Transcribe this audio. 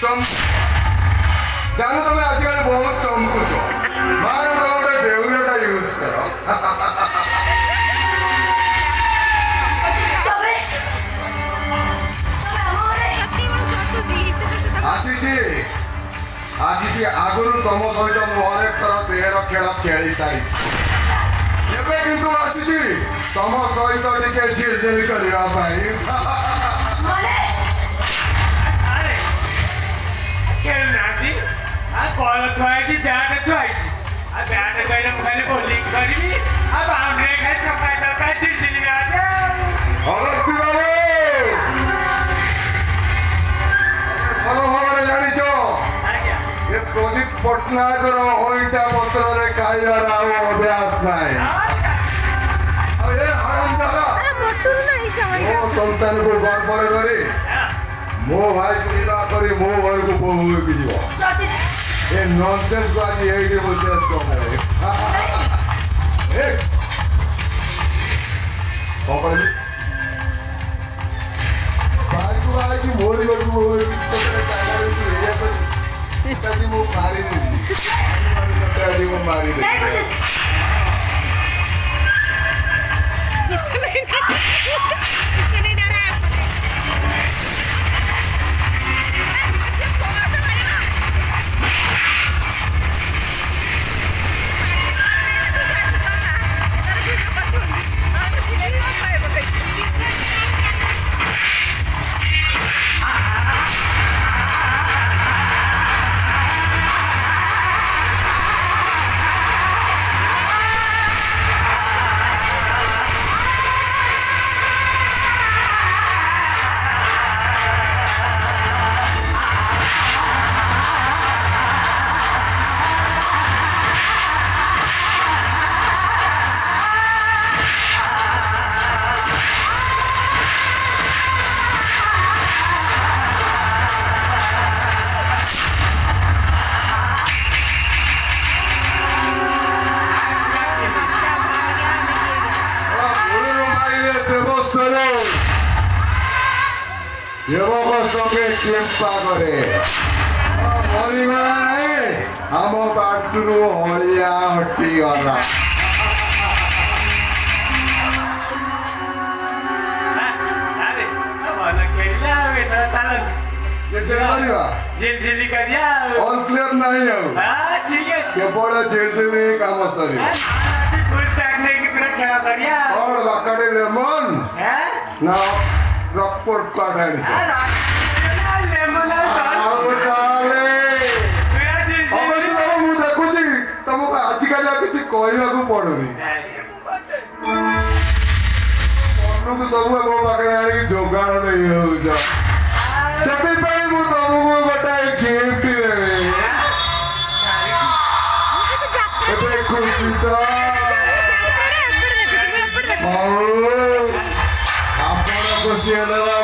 जानो तुम आजकल बहुत चमकुच मारो तो गोटे बेउराटा यूज कर आसी आगुरी तुम सहित मुझे थर देहर खेल खेली सारी किंतु आसी तुम सहित टे झिलझिल करने बल थुआई बैट थुआई बैट गए खाली बोलिंग करी बाउंड्री खाली छक्का छक्का चिलचिली भल भाव जाच ये प्रदीप पट्टनायक ओईटा पत्र खाइबार अभ्यास नाई मो संतान को गर्व करी मो भाई को विवाह करी मो घर को बोहू जीव ये नॉनसेंस को आज यही बसे भाई की मोरी को मारी युवक संगे केम्पा करे मरीगला नहीं आम बाटू हलिया हटी गला झिलझिली करिया ऑल क्लियर नहीं है ठीक है केवल झिलझिली काम सरी फुल टेक्निक पूरा खेला करिया और बाकाडे लेमन ना रॉकपोर्ट का रहने लेमन देखुची तुमको आजिकल किसी कहवाक पड़ुनी मन को सब मो पाखे आनी जोगाड़ नहीं हो तुमको गोटे गिफ्ट देवी खुशी तो खुशी है